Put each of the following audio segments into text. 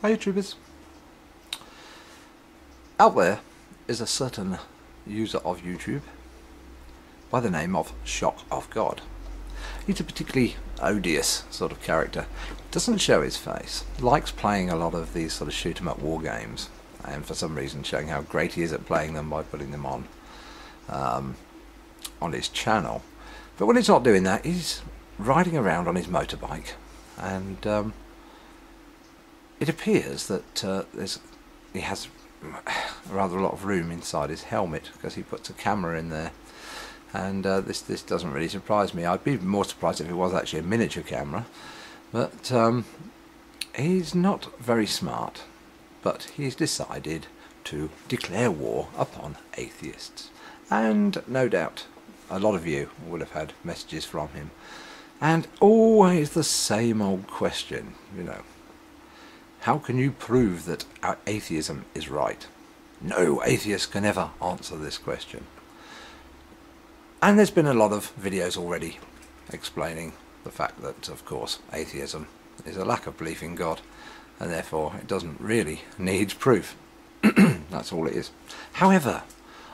Hi YouTubers. Out there is a certain user of YouTube by the name of shockofgod. He's a particularly odious sort of character. Doesn't show his face. Likes playing a lot of these sort of shoot 'em up war games, and for some reason showing how great he is at playing them by putting them on his channel. But when he's not doing that, he's riding around on his motorbike, and it appears that he has rather a lot of room inside his helmet, because he puts a camera in there, and this doesn't really surprise me. I'd be more surprised if it was actually a miniature camera, but he's not very smart, but he's decided to declare war upon atheists, and no doubt a lot of you will have had messages from him, and always the same old question, you know: how can you prove that our atheism is right? No atheist can ever answer this question. And there's been a lot of videos already explaining the fact that, of course, atheism is a lack of belief in God, and therefore it doesn't really need proof. That's all it is. However,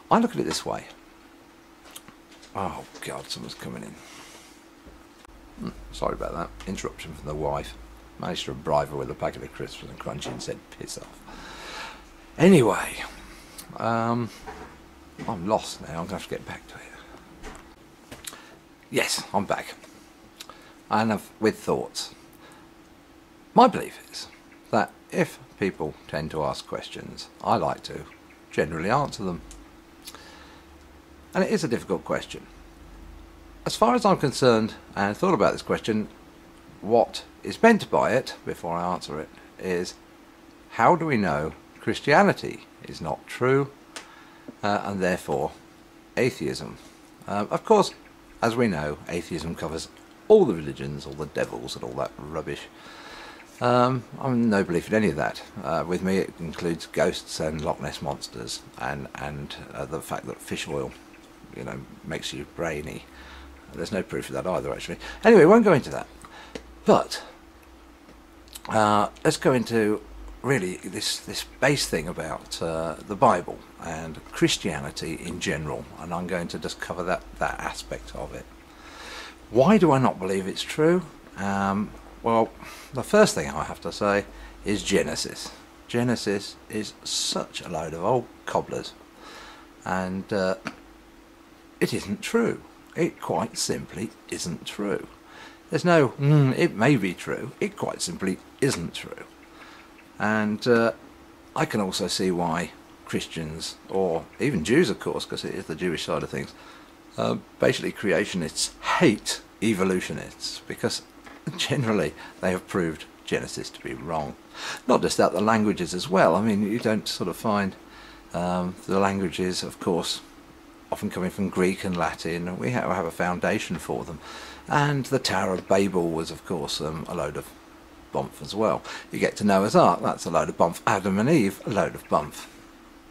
I look at it this way. Oh God, someone's coming in. Sorry about that. Interruption from the wife. Managed to bribe her with a packet of crisps and crunchy and said piss off. Anyway, I'm lost now. I'm going to have to get back to it. Yes, I'm back. And with thoughts. My belief is that if people tend to ask questions, I like to generally answer them. And it is a difficult question. As far as I'm concerned, and thought about this question, what is meant by it, before I answer it, is how do we know Christianity is not true, and therefore atheism? Of course, as we know, atheism covers all the religions, all the devils and all that rubbish. I'm no belief in any of that. With me it includes ghosts and Loch Ness monsters, and the fact that fish oil, you know, makes you brainy. There's no proof of that either, actually. Anyway, won't go into that. But let's go into really this base thing about the Bible and Christianity in general, and I'm going to just cover that aspect of it. Why do I not believe it's true? Well, the first thing I have to say is Genesis. Genesis is such a load of old cobblers, and it isn't true. It quite simply isn't true. There's no, it may be true. It quite simply isn't true. And I can also see why Christians, or even Jews, of course, because it is the Jewish side of things, basically creationists hate evolutionists, because generally they have proved Genesis to be wrong. Not just that, the languages as well. I mean, you don't sort of find the languages, of course, often coming from Greek and Latin. We have a foundation for them. And the Tower of Babel was, of course, a load of bump as well. You get to Noah's Ark, that's a load of bump. Adam and Eve, a load of bump.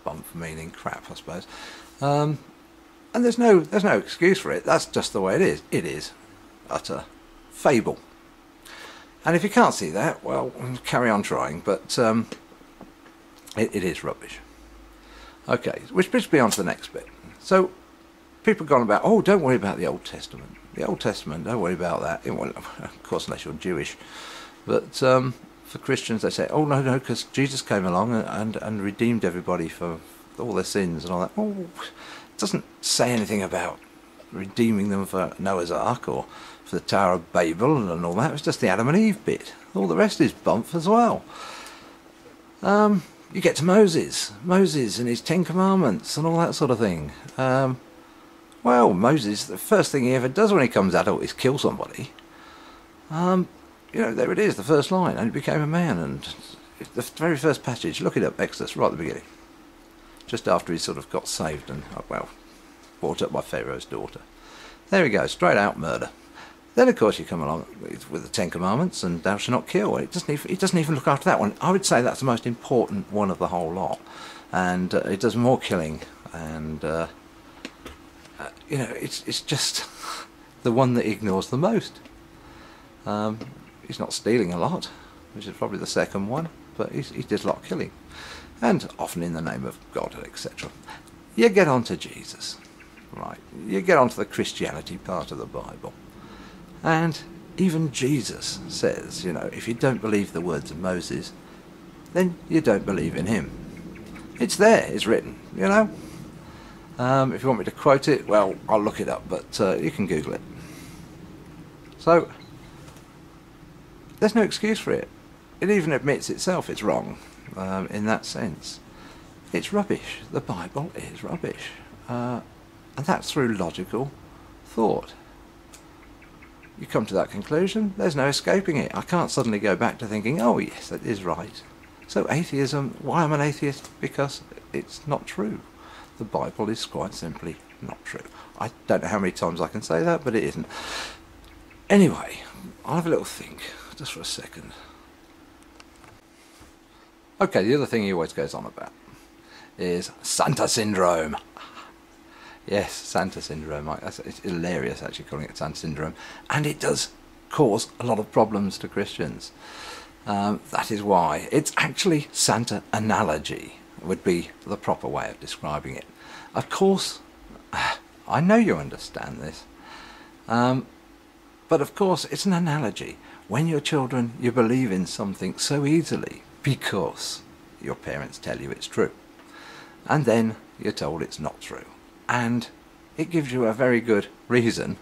Bump meaning crap, I suppose. And there's no excuse for it. That's just the way it is. It is utter fable. And if you can't see that, well, carry on trying. But it is rubbish. Okay, which brings me on to the next bit. So people have gone about, oh, don't worry about the Old Testament. The Old Testament, don't worry about that. Well, of course, unless you're Jewish. But for Christians, they say, oh, no, because Jesus came along and redeemed everybody for all their sins and all that. Oh, it doesn't say anything about redeeming them for Noah's Ark or for the Tower of Babel and all that. It's just the Adam and Eve bit. All the rest is bump as well. You get to Moses and his 10 Commandments and all that sort of thing. Well, Moses, the first thing he ever does when he comes adult is kill somebody. You know, there it is, the first line, and he became a man. And the very first passage, look it up, Exodus, right at the beginning. Just after he sort of got saved and, well, brought up by Pharaoh's daughter. There we go, straight out murder. Then, of course, you come along with the 10 Commandments and thou shalt not kill. It doesn't even look after that one. I would say that's the most important one of the whole lot. And it does more killing. And, you know, it's just the one that ignores the most. He's not stealing a lot, which is probably the second one. but he did a lot of killing, and often in the name of God, etc. You get onto Jesus, right? You get onto the Christianity part of the Bible, and even Jesus says, you know, if you don't believe the words of Moses, then you don't believe in him. It's there, it's written, you know. If you want me to quote it, well, I'll look it up, but you can Google it. So, there's no excuse for it. It even admits itself it's wrong, in that sense. It's rubbish. The Bible is rubbish. And that's through logical thought. You come to that conclusion, there's no escaping it. I can't suddenly go back to thinking, oh yes, that is right. So atheism, why am I an atheist? Because it's not true. The Bible is quite simply not true. I don't know how many times I can say that, but it isn't. Anyway, I'll have a little think, just for a second. Okay, the other thing he always goes on about is Santa syndrome. Yes, Santa syndrome. It's hilarious actually calling it Santa syndrome. And it does cause a lot of problems to Christians. That is why it's actually Santa analogy would be the proper way of describing it. Of course, I know you understand this, but of course it's an analogy. When you're children, you believe in something so easily because your parents tell you it's true, and then you're told it's not true, and it gives you a very good reason.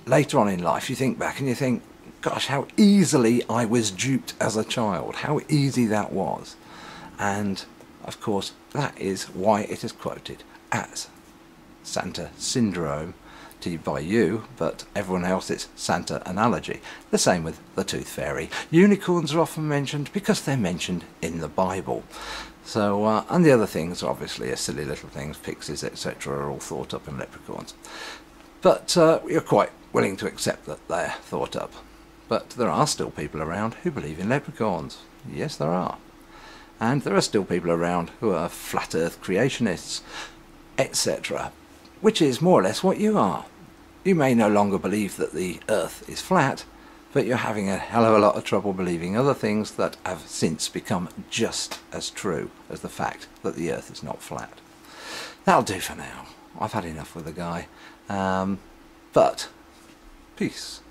Later on in life you think back and you think, gosh, how easily I was duped as a child, how easy that was. And of course that is why it is quoted as Santa syndrome by you, but everyone else it's Santa analogy. The same with the tooth fairy. Unicorns are often mentioned because they're mentioned in the Bible. So, and the other things obviously are silly little things, pixies, etc. are all thought up in leprechauns. But you're quite willing to accept that they're thought up. But there are still people around who believe in leprechauns. Yes, there are. And there are still people around who are flat earth creationists, etc. Which is more or less what you are. You may no longer believe that the earth is flat, but you're having a hell of a lot of trouble believing other things that have since become just as true as the fact that the earth is not flat. That'll do for now. I've had enough with the guy. But, peace.